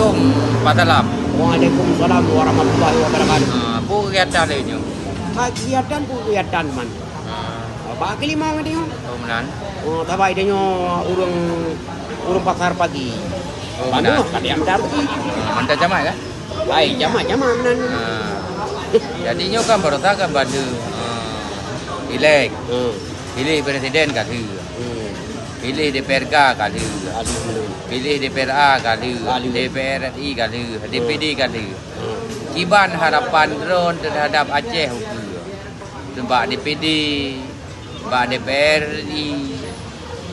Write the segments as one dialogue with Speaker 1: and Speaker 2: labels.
Speaker 1: Assalamualaikum Pak Salam.
Speaker 2: Waalaikumsalam warahmatullahi wabarakatuh.
Speaker 1: Bu kegiatan ini.
Speaker 2: Kegiatan pun kegiatan man. Pak kelima ngadi yo.
Speaker 1: Oh menan.
Speaker 2: Oh tabai dia urung pasar pagi.
Speaker 1: Oh
Speaker 2: Panu
Speaker 1: menan.
Speaker 2: kan yang dar pergi.
Speaker 1: Mantap jamak ya?
Speaker 2: Ai jama menan.
Speaker 1: Jadinya kan baru tak kan bantu pilek, pilih presiden kali, pilih DPRK kali, pilih DPRA kali, DPR RI kali, DPD kali. Kiban harapan drone terhadap Aceh sebab DPD, bak DPR RI,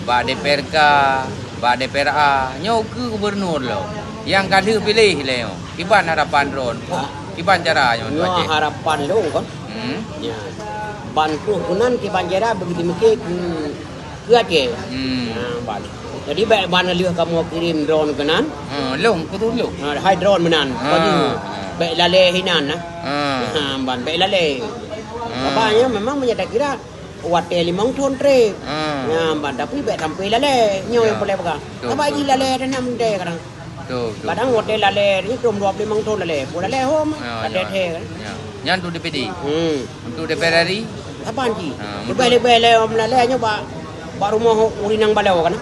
Speaker 1: bak DPRK, bak DPRA, nyoku gubernur lo. Yang kali pilih leo. Kiban harapan drone. Kiban caranya untuk Aceh.
Speaker 2: Harapan lo kan. Ya. Bantu kunan ke banjara begitu mikir ke Aceh. Ban. Jadi baik ban liu kamu kirim drone kenan.
Speaker 1: Long betul long.
Speaker 2: Hai drone menan. Bagi baik lale hinan nah. Ban baik lale. Bapaknya memang menyatakan kira watel 5 ton tre. Ban tapi baik sampai lale nyo yang boleh pegang. Apa lagi lale dan 6 tre kadang. Kadang hotel lale ni cuma 25 ton lale. Pula lale home lale the kan.
Speaker 1: Yang tu DPD. Untuk DPR RI
Speaker 2: apa anji? Lebih-lebih om lale nya ba rumah urinang balau kan.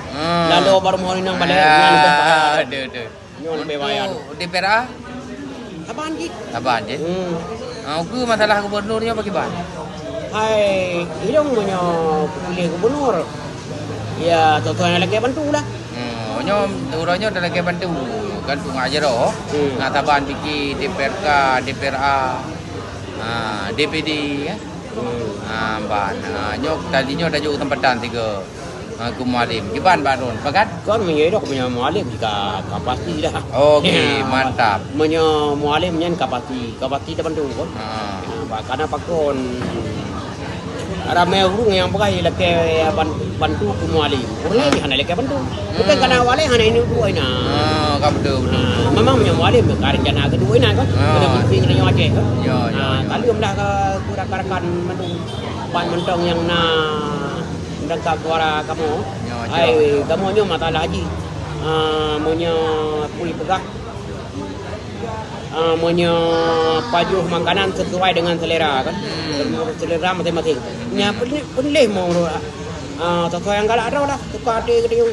Speaker 2: Lalu baru rumah urinang balau
Speaker 1: Aduh.
Speaker 2: nyon bewaya.
Speaker 1: DPRA
Speaker 2: Apa anji?
Speaker 1: Abang je. Aku masalah gubernurnya bagaimana?
Speaker 2: Hai, hidung punya pilih gubernur. Ya, tuan lagi bantu lah.
Speaker 1: Nyom urangnya dah lagi bantu kan tu ngajar oh. Ngataban bikin DPRK, DPRA, DPD ya. Ban. Nyok tadinya dah juga tempatan 3 kumalim. Gimana Baron? Pakat?
Speaker 2: Kan menyedok punya mualim jika kapasi dah.
Speaker 1: Okey, mantap.
Speaker 2: Punya mualim nyen kapasi dah bantu kan. Karena pakon ramai urung yang pakai laki bantu ke mualim. Urang ni hana laki bantu. Bukan karena wale hana ini dua ina.
Speaker 1: Kau betul.
Speaker 2: Memang punya mualim karena jana kedua ina kan. Kita penting dengan Aceh kan.
Speaker 1: Ya.
Speaker 2: Kali dah ke kurakan menung pan mentong yang na dekat suara kamu. Ai kamu nyo masalah haji. Monya puli pegah. Monya pajuh makanan sesuai dengan selera kan. Selera masing-masing. Nya pilih mau sesuai yang galak ada lah. Tukar dia keding.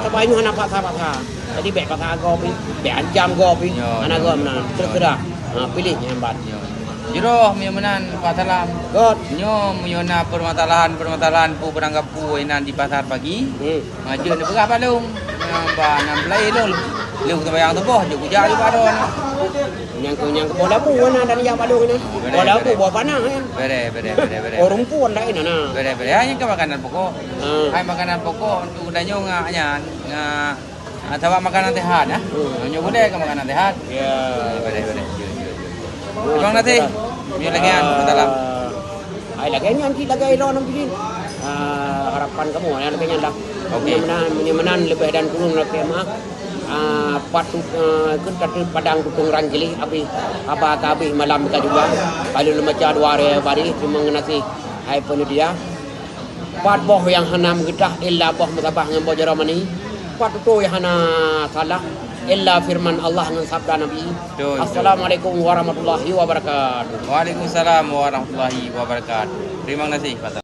Speaker 2: Sebaiknya hana pasar-pasar. Jadi baik pasar gopi, baik anjam gopi. Hana gom na terserah. Pilih yang bat.
Speaker 1: Jiroh menan Pak Salam.
Speaker 2: God.
Speaker 1: Nyo menyona permasalahan pu beranggap pu inan di pasar pagi. Maju ni berapa long? Ba 16 long. Lu bayang tu bohjuk jari padon.
Speaker 2: Yang bola pu na dan yang padon ni. Bola pu buah panah kan.
Speaker 1: Bere.
Speaker 2: Orang pun dah ina na.
Speaker 1: Bere. Hanya ke makanan pokok. Hai makanan pokok untuk danyo nganya atau makanan sehat ya. Nyo boleh ke makanan sehat.
Speaker 2: Ya.
Speaker 1: Bere. Bang nanti biar lagi dalam.
Speaker 2: Ai lagi nanti lagi ron nanti. Harapan kamu yang lebih nyanda. Menan lebih dan kurung lebih mah. Patut kun padang tutung ranjeli abi apa kabi malam kita juga kalau lembaca dua hari bari cuma nasi ai pun dia pat boh yang hanam getah illa boh mutabah ngambo jaramani pat tu yang hana salah illa firman Allah dengan sabda Nabi. Assalamualaikum warahmatullahi wabarakatuh.
Speaker 1: Waalaikumsalam warahmatullahi wabarakatuh. Terima kasih Pak.